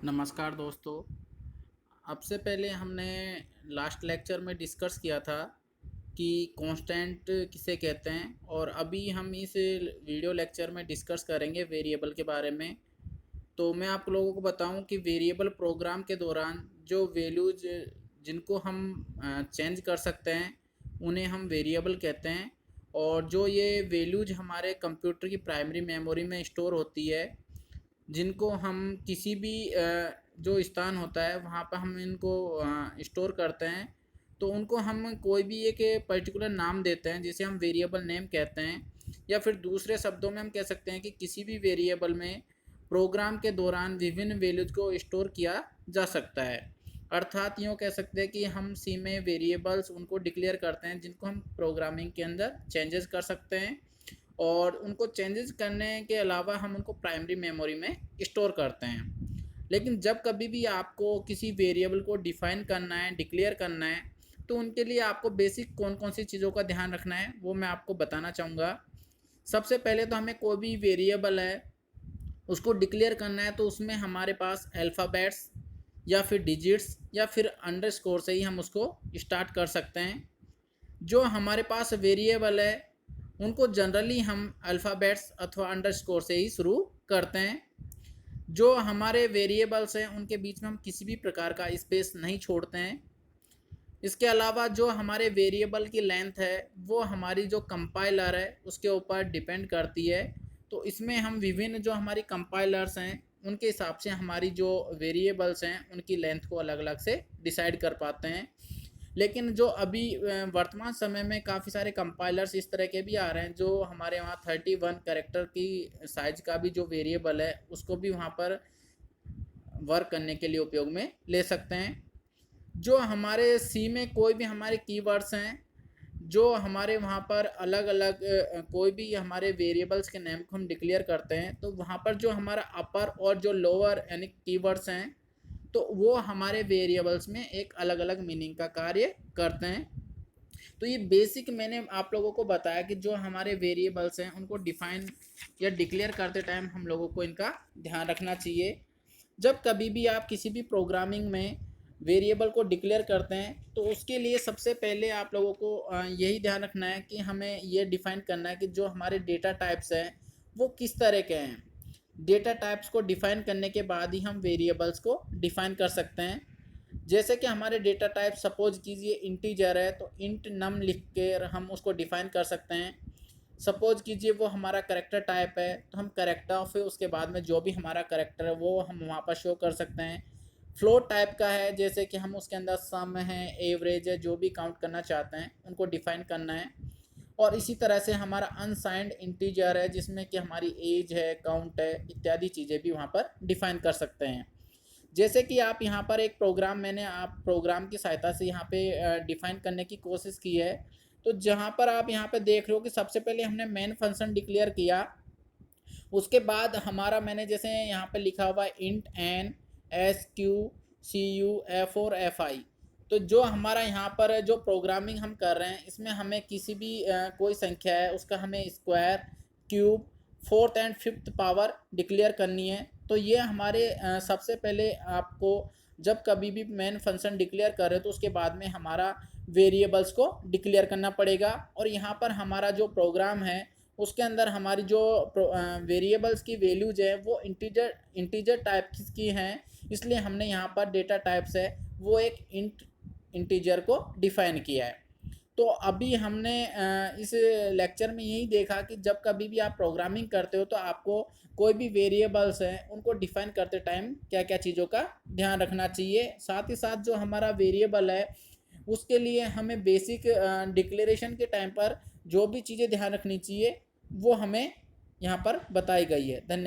नमस्कार दोस्तों। अब से पहले हमने लास्ट लेक्चर में डिस्कस किया था कि कांस्टेंट किसे कहते हैं, और अभी हम इस वीडियो लेक्चर में डिस्कस करेंगे वेरिएबल के बारे में। तो मैं आप लोगों को बताऊं कि वेरिएबल प्रोग्राम के दौरान जो वैल्यूज जिनको हम चेंज कर सकते हैं उन्हें हम वेरिएबल कहते हैं, और जो ये वैल्यूज हमारे कंप्यूटर की प्राइमरी मेमोरी में स्टोर होती है, जिनको हम किसी भी जो स्थान होता है वहाँ पर हम इनको स्टोर करते हैं, तो उनको हम कोई भी एक पर्टिकुलर नाम देते हैं जिसे हम वेरिएबल नेम कहते हैं। या फिर दूसरे शब्दों में हम कह सकते हैं कि किसी भी वेरिएबल में प्रोग्राम के दौरान विभिन्न वैल्यूज को स्टोर किया जा सकता है। अर्थात यूँ कह सकते हैं कि हम सी में वेरिएबल्स उनको डिक्लेयर करते हैं जिनको हम प्रोग्रामिंग के अंदर चेंजेस कर सकते हैं, और उनको चेंजेस करने के अलावा हम उनको प्राइमरी मेमोरी में स्टोर करते हैं। लेकिन जब कभी भी आपको किसी वेरिएबल को डिफ़ाइन करना है, डिक्लेयर करना है, तो उनके लिए आपको बेसिक कौन कौन सी चीज़ों का ध्यान रखना है वो मैं आपको बताना चाहूँगा। सबसे पहले तो हमें कोई भी वेरिएबल है उसको डिक्लेयर करना है, तो उसमें हमारे पास अल्फ़ाबेट्स या फिर डिजिट्स या फिर अंडरस्कोर से ही हम उसको स्टार्ट कर सकते हैं। जो हमारे पास वेरिएबल है उनको जनरली हम अल्फ़ाबेट्स अथवा अंडरस्कोर से ही शुरू करते हैं। जो हमारे वेरिएबल्स हैं उनके बीच में हम किसी भी प्रकार का स्पेस नहीं छोड़ते हैं। इसके अलावा जो हमारे वेरिएबल की लेंथ है वो हमारी जो कंपाइलर है उसके ऊपर डिपेंड करती है। तो इसमें हम विभिन्न जो हमारी कंपाइलर्स हैं उनके हिसाब से हमारी जो वेरिएबल्स हैं उनकी लेंथ को अलग अलग से डिसाइड कर पाते हैं। लेकिन जो अभी वर्तमान समय में काफ़ी सारे कंपाइलर्स इस तरह के भी आ रहे हैं जो हमारे वहाँ 31 कैरेक्टर की साइज का भी जो वेरिएबल है उसको भी वहाँ पर वर्क करने के लिए उपयोग में ले सकते हैं। जो हमारे सी में कोई भी हमारे कीवर्ड्स हैं जो हमारे वहाँ पर अलग अलग कोई भी हमारे वेरिएबल्स के नेम को हम डिक्लेयर करते हैं, तो वहाँ पर जो हमारा अपर और जो लोअर यानी कीवर्ड्स हैं तो वो हमारे वेरिएबल्स में एक अलग अलग मीनिंग का कार्य करते हैं। तो ये बेसिक मैंने आप लोगों को बताया कि जो हमारे वेरिएबल्स हैं उनको डिफाइन या डिक्लेयर करते टाइम हम लोगों को इनका ध्यान रखना चाहिए। जब कभी भी आप किसी भी प्रोग्रामिंग में वेरिएबल को डिक्लेयर करते हैं तो उसके लिए सबसे पहले आप लोगों को यही ध्यान रखना है कि हमें ये डिफ़ाइन करना है कि जो हमारे डेटा टाइप्स हैं वो किस तरह के हैं। डेटा टाइप्स को डिफ़ाइन करने के बाद ही हम वेरिएबल्स को डिफ़ाइन कर सकते हैं। जैसे कि हमारे डेटा टाइप सपोज कीजिए इंटीजर है तो इंट नम लिख के हम उसको डिफ़ाइन कर सकते हैं। सपोज कीजिए वो हमारा करेक्टर टाइप है तो हम करेक्टर फिर उसके बाद में जो भी हमारा करेक्टर है वो हम वहाँ पर शो कर सकते हैं। फ्लोट टाइप का है जैसे कि हम उसके अंदर सम है, एवरेज है, जो भी काउंट करना चाहते हैं उनको डिफ़ाइन करना है। और इसी तरह से हमारा अनसाइंड इंटीजर है जिसमें कि हमारी एज है, काउंट है, इत्यादि चीज़ें भी वहाँ पर डिफ़ाइन कर सकते हैं। जैसे कि आप यहाँ पर एक प्रोग्राम मैंने आप प्रोग्राम की सहायता से यहाँ पे डिफ़ाइन करने की कोशिश की है। तो जहाँ पर आप यहाँ पे देख रहे हो कि सबसे पहले हमने मेन फंक्शन डिक्लेयर किया, उसके बाद हमारा मैंने जैसे यहाँ पे लिखा हुआ इंट N S Q C U F और एफ आई। तो जो हमारा यहाँ पर जो प्रोग्रामिंग हम कर रहे हैं इसमें हमें किसी भी कोई संख्या है उसका हमें square, cube, fourth and fifth power declare करनी है। तो ये हमारे सबसे पहले आपको जब कभी भी मेन फंक्शन डिक्लेयर कर रहे हो तो उसके बाद में हमारा वेरिएबल्स को डिक्लेयर करना पड़ेगा। और यहाँ पर हमारा जो प्रोग्राम है उसके अंदर हमारी जो वेरिएबल्स की वैल्यूज है वो इंटीजर टाइप की हैं, इसलिए हमने यहाँ पर डेटा टाइप्स है वो एक इंटीजर को डिफ़ाइन किया है। तो अभी हमने इस लेक्चर में यही देखा कि जब कभी भी आप प्रोग्रामिंग करते हो तो आपको कोई भी वेरिएबल्स हैं उनको डिफ़ाइन करते टाइम क्या क्या चीज़ों का ध्यान रखना चाहिए। साथ ही साथ जो हमारा वेरिएबल है उसके लिए हमें बेसिक डिक्लेरेशन के टाइम पर जो भी चीज़ें ध्यान रखनी चाहिए वो हमें यहाँ पर बताई गई है। धन्यवाद।